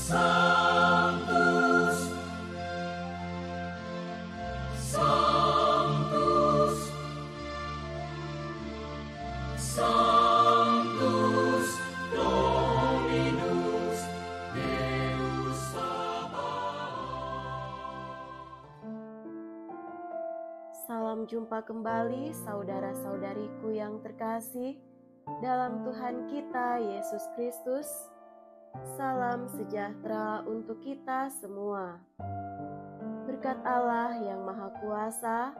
Sanctus, Sanctus, Sanctus Dominus Deus Sabaoth. Salam jumpa kembali saudara-saudariku yang terkasih dalam Tuhan kita Yesus Kristus. Salam sejahtera untuk kita semua. Berkat Allah yang Maha Kuasa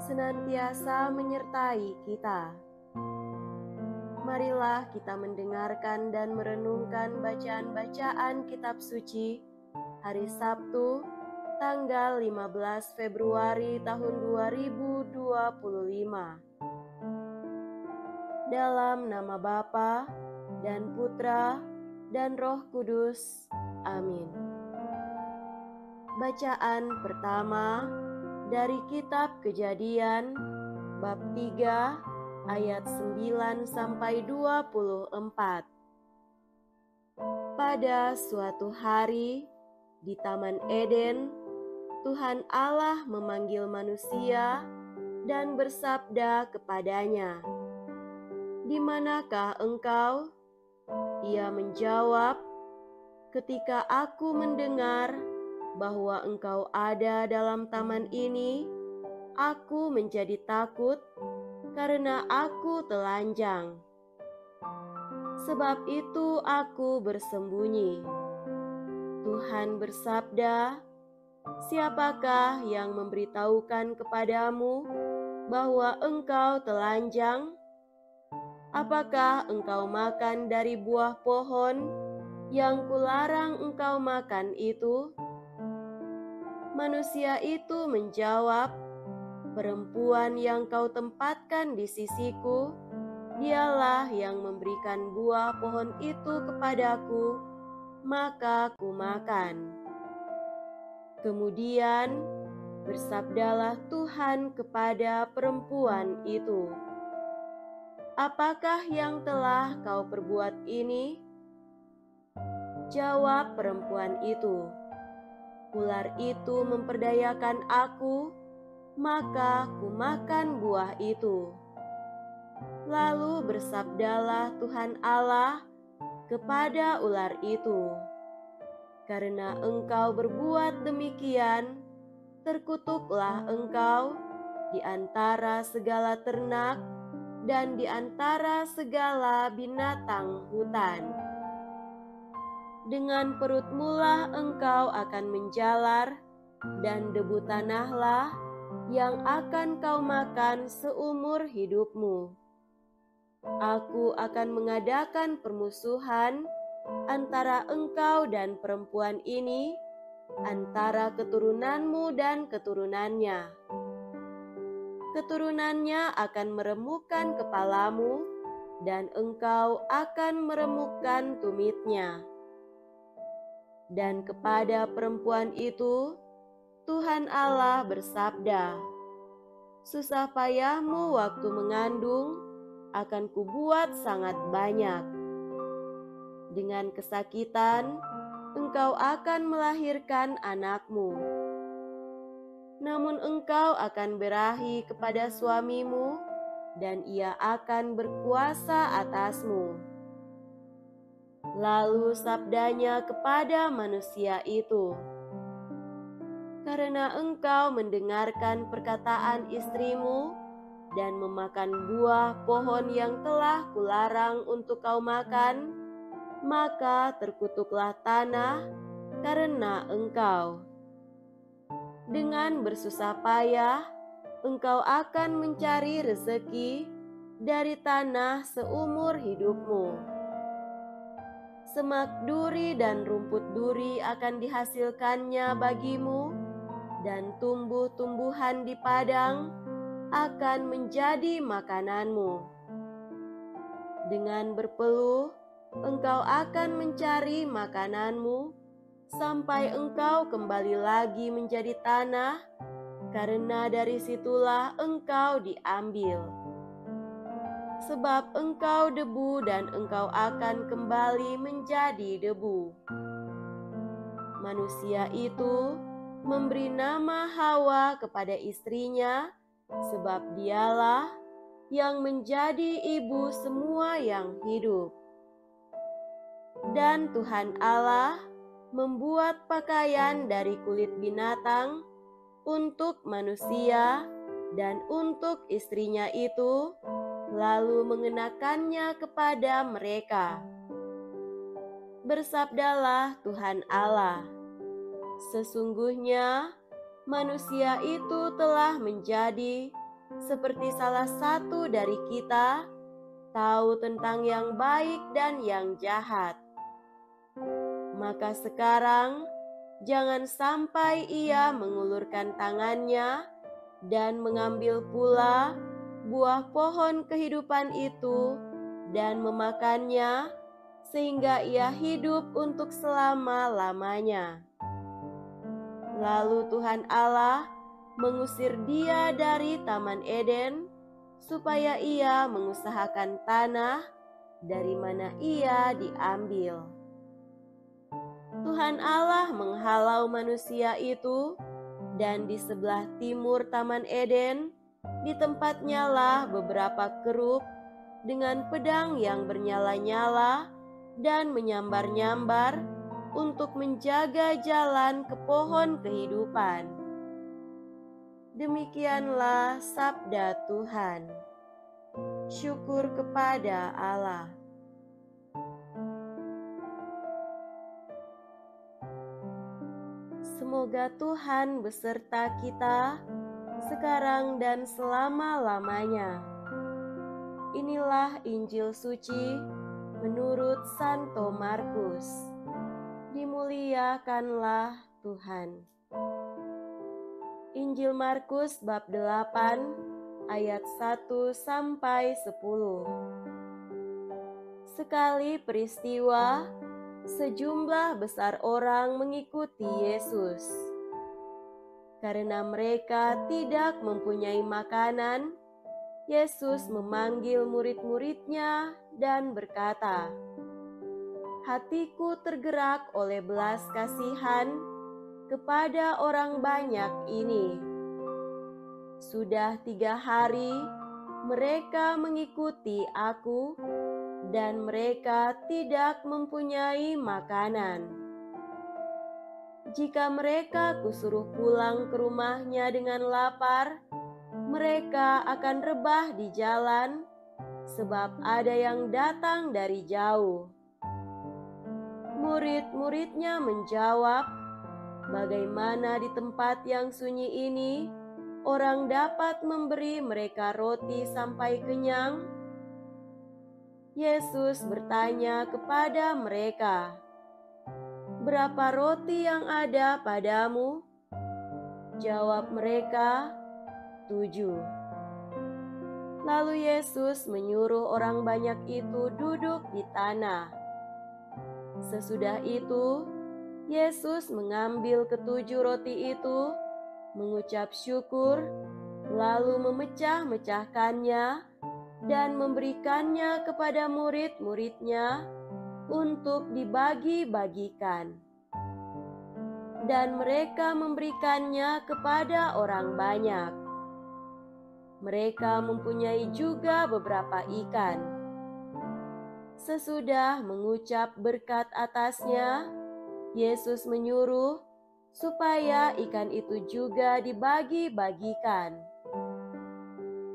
senantiasa menyertai kita. Marilah kita mendengarkan dan merenungkan bacaan-bacaan kitab suci hari Sabtu tanggal 15 Februari tahun 2025. Dalam nama Bapa dan Putra dan Roh Kudus. Amin. Bacaan pertama dari kitab Kejadian bab 3 ayat 9 sampai 24. Pada suatu hari di Taman Eden, Tuhan Allah memanggil manusia dan bersabda kepadanya, "Di manakah engkau?" Ia menjawab, "Ketika aku mendengar bahwa engkau ada dalam taman ini, aku menjadi takut karena aku telanjang. Sebab itu aku bersembunyi." Tuhan bersabda, "Siapakah yang memberitahukan kepadamu bahwa engkau telanjang? Apakah engkau makan dari buah pohon yang kularang engkau makan itu?" Manusia itu menjawab, "Perempuan yang kau tempatkan di sisiku, dialah yang memberikan buah pohon itu kepadaku, maka ku makan." Kemudian bersabdalah Tuhan kepada perempuan itu, "Apakah yang telah kau perbuat ini?" Jawab perempuan itu, "Ular itu memperdayakan aku, maka ku makan buah itu." Lalu bersabdalah Tuhan Allah kepada ular itu, "Karena engkau berbuat demikian, terkutuklah engkau di antara segala ternak dan di antara segala binatang hutan. Dengan perutmulah engkau akan menjalar, dan debu tanahlah yang akan kau makan seumur hidupmu. Aku akan mengadakan permusuhan antara engkau dan perempuan ini, antara keturunanmu dan keturunannya. Keturunannya akan meremukkan kepalamu, dan engkau akan meremukkan tumitnya." Dan kepada perempuan itu, Tuhan Allah bersabda, "Susah payahmu waktu mengandung akan kubuat sangat banyak. Dengan kesakitan, engkau akan melahirkan anakmu. Namun engkau akan berahi kepada suamimu, dan ia akan berkuasa atasmu." Lalu sabdanya kepada manusia itu, "Karena engkau mendengarkan perkataan istrimu dan memakan buah pohon yang telah kularang untuk kau makan, maka terkutuklah tanah karena engkau. Dengan bersusah payah, engkau akan mencari rezeki dari tanah seumur hidupmu. Semak duri dan rumput duri akan dihasilkannya bagimu, dan tumbuh-tumbuhan di padang akan menjadi makananmu. Dengan berpeluh, engkau akan mencari makananmu, sampai engkau kembali lagi menjadi tanah, karena dari situlah engkau diambil. Sebab engkau debu dan engkau akan kembali menjadi debu. manusia itu memberi nama Hawa kepada istrinya, sebab dialah yang menjadi ibu semua yang hidup. Dan Tuhan Allah membuat pakaian dari kulit binatang untuk manusia dan untuk istrinya itu, lalu mengenakannya kepada mereka. Bersabdalah Tuhan Allah, sesungguhnya manusia itu telah menjadi seperti salah satu dari kita, tahu tentang yang baik dan yang jahat. Maka sekarang jangan sampai ia mengulurkan tangannya dan mengambil pula buah pohon kehidupan itu dan memakannya, sehingga ia hidup untuk selama-lamanya. Lalu Tuhan Allah mengusir dia dari Taman Eden, supaya ia mengusahakan tanah dari mana ia diambil. Tuhan Allah menghalau manusia itu, dan di sebelah timur Taman Eden, di tempatnya lah beberapa kerub dengan pedang yang bernyala-nyala dan menyambar-nyambar untuk menjaga jalan ke pohon kehidupan. Demikianlah sabda Tuhan. Syukur kepada Allah. Semoga Tuhan beserta kita sekarang dan selama-lamanya. Inilah Injil suci menurut Santo Markus. Dimuliakanlah Tuhan. Injil Markus bab 8 ayat 1 sampai 10. Sekali peristiwa, sejumlah besar orang mengikuti Yesus. Karena mereka tidak mempunyai makanan, Yesus memanggil murid-muridnya dan berkata, "Hatiku tergerak oleh belas kasihan kepada orang banyak ini. Sudah 3 hari mereka mengikuti aku, dan mereka tidak mempunyai makanan. Jika mereka kusuruh pulang ke rumahnya dengan lapar, mereka akan rebah di jalan, sebab ada yang datang dari jauh." Murid-muridnya menjawab, "Bagaimana di tempat yang sunyi ini orang dapat memberi mereka roti sampai kenyang?" Yesus bertanya kepada mereka, "Berapa roti yang ada padamu?" Jawab mereka, 7. Lalu Yesus menyuruh orang banyak itu duduk di tanah. Sesudah itu, Yesus mengambil ke-7 roti itu, mengucap syukur, lalu memecah-mecahkannya dan memberikannya kepada murid-muridnya untuk dibagi-bagikan. Dan mereka memberikannya kepada orang banyak. Mereka mempunyai juga beberapa ikan. Sesudah mengucap berkat atasnya, Yesus menyuruh supaya ikan itu juga dibagi-bagikan.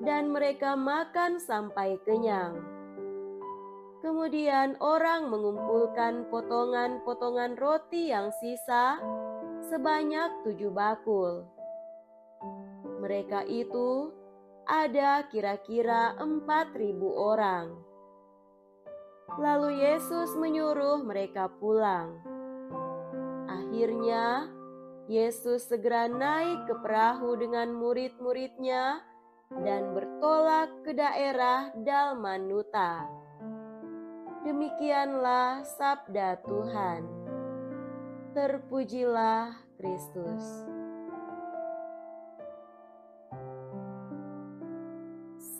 Dan mereka makan sampai kenyang. Kemudian orang mengumpulkan potongan-potongan roti yang sisa sebanyak 7 bakul. Mereka itu ada kira-kira 4.000 orang. Lalu Yesus menyuruh mereka pulang. Akhirnya, Yesus segera naik ke perahu dengan murid-muridnya dan bertolak ke daerah Dalmanuta. Demikianlah sabda Tuhan. Terpujilah Kristus.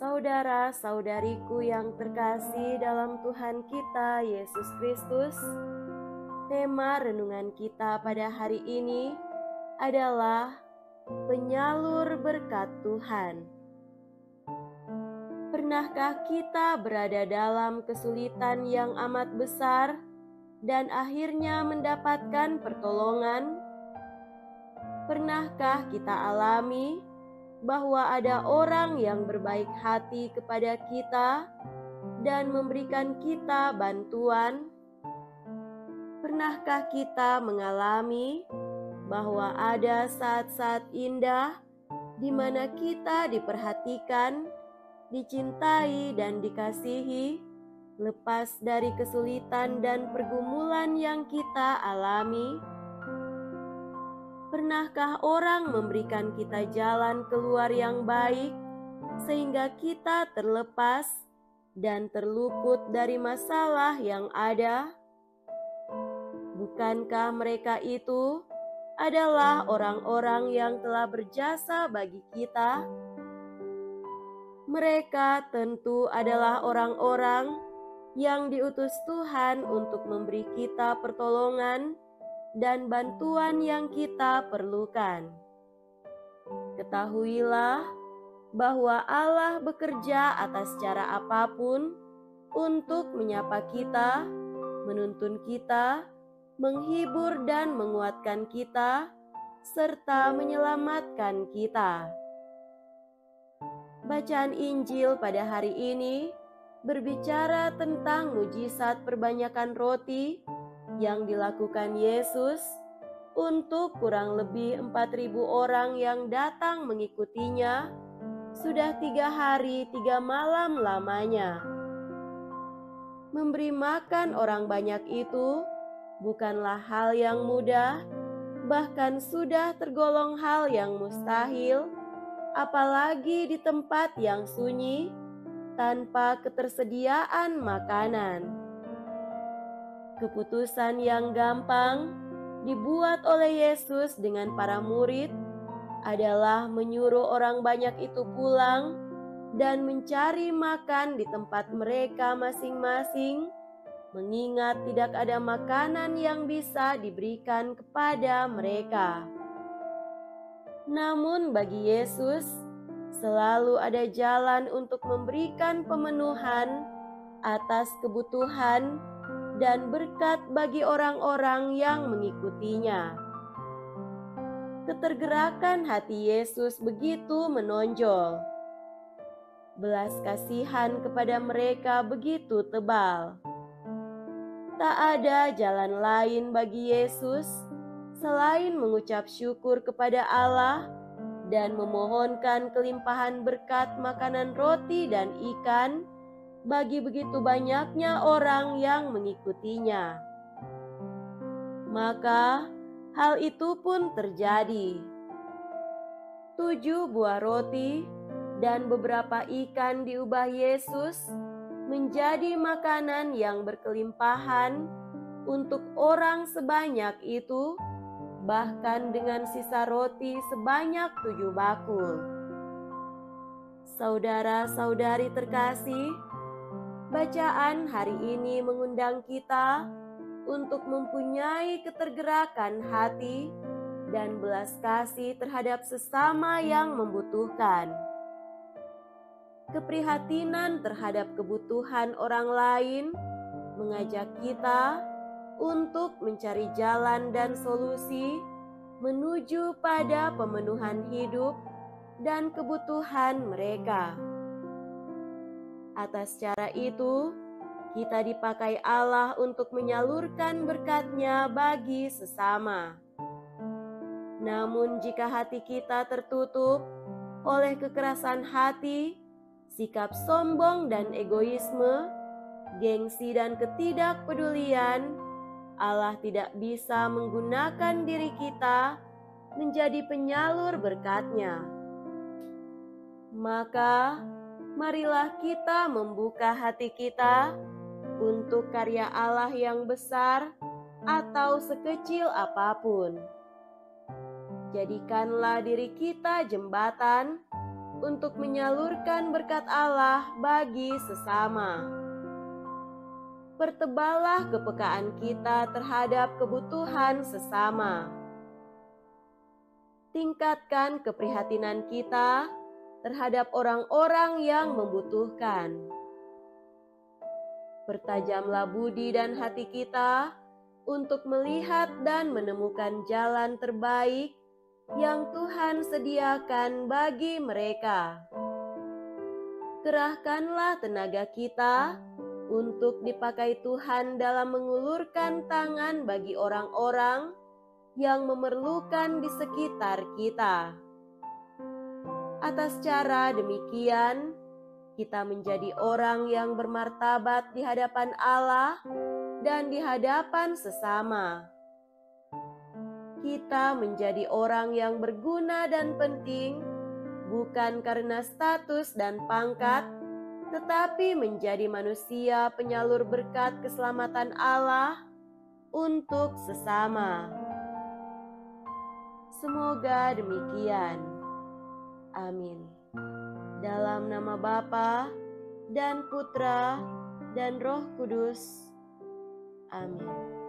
Saudara-saudariku yang terkasih dalam Tuhan kita Yesus Kristus, Tema renungan kita pada hari ini adalah penyalur berkat Tuhan. Pernahkah kita berada dalam kesulitan yang amat besar dan akhirnya mendapatkan pertolongan? Pernahkah kita alami bahwa ada orang yang berbaik hati kepada kita dan memberikan kita bantuan? Pernahkah kita mengalami bahwa ada saat-saat indah di mana kita diperhatikan, dicintai, dan dikasihi, lepas dari kesulitan dan pergumulan yang kita alami? Pernahkah orang memberikan kita jalan keluar yang baik sehingga kita terlepas dan terluput dari masalah yang ada? Bukankah mereka itu adalah orang-orang yang telah berjasa bagi kita? Mereka tentu adalah orang-orang yang diutus Tuhan untuk memberi kita pertolongan dan bantuan yang kita perlukan. Ketahuilah bahwa Allah bekerja atas cara apapun untuk menyapa kita, menuntun kita, menghibur dan menguatkan kita, serta menyelamatkan kita. Bacaan Injil pada hari ini berbicara tentang mujizat perbanyakan roti yang dilakukan Yesus untuk kurang lebih 4.000 orang yang datang mengikutinya sudah 3 hari 3 malam lamanya. Memberi makan orang banyak itu bukanlah hal yang mudah, bahkan sudah tergolong hal yang mustahil, apalagi di tempat yang sunyi tanpa ketersediaan makanan. Keputusan yang gampang dibuat oleh Yesus dengan para murid adalah menyuruh orang banyak itu pulang dan mencari makan di tempat mereka masing-masing, mengingat tidak ada makanan yang bisa diberikan kepada mereka. Namun bagi Yesus, selalu ada jalan untuk memberikan pemenuhan atas kebutuhan dan berkat bagi orang-orang yang mengikutinya. Ketergerakan hati Yesus begitu menonjol. Belas kasihan kepada mereka begitu tebal. Tak ada jalan lain bagi Yesus selain mengucap syukur kepada Allah dan memohonkan kelimpahan berkat makanan roti dan ikan bagi begitu banyaknya orang yang mengikutinya. Maka hal itu pun terjadi. 7 buah roti dan beberapa ikan diubah Yesus menjadi makanan yang berkelimpahan untuk orang sebanyak itu, bahkan dengan sisa roti sebanyak 7 bakul. Saudara-saudari terkasih, bacaan hari ini mengundang kita untuk mempunyai ketergerakan hati dan belas kasih terhadap sesama yang membutuhkan. Keprihatinan terhadap kebutuhan orang lain mengajak kita untuk mencari jalan dan solusi menuju pada pemenuhan hidup dan kebutuhan mereka. Atas cara itu, kita dipakai Allah untuk menyalurkan berkat-Nya bagi sesama. Namun jika hati kita tertutup oleh kekerasan hati, sikap sombong dan egoisme, gengsi dan ketidakpedulian, Allah tidak bisa menggunakan diri kita menjadi penyalur berkat-Nya. Maka, marilah kita membuka hati kita untuk karya Allah yang besar atau sekecil apapun. Jadikanlah diri kita jembatan untuk menyalurkan berkat Allah bagi sesama. perteballah kepekaan kita terhadap kebutuhan sesama. Tingkatkan keprihatinan kita terhadap orang-orang yang membutuhkan. Pertajamlah budi dan hati kita untuk melihat dan menemukan jalan terbaik yang Tuhan sediakan bagi mereka. Kerahkanlah tenaga kita untuk dipakai Tuhan dalam mengulurkan tangan bagi orang-orang yang memerlukan di sekitar kita. Atas cara demikian, kita menjadi orang yang bermartabat di hadapan Allah dan di hadapan sesama. Kita menjadi orang yang berguna dan penting, bukan karena status dan pangkat, tetapi menjadi manusia penyalur berkat keselamatan Allah untuk sesama. Semoga demikian. Amin. Dalam nama Bapa dan Putra dan Roh Kudus. Amin.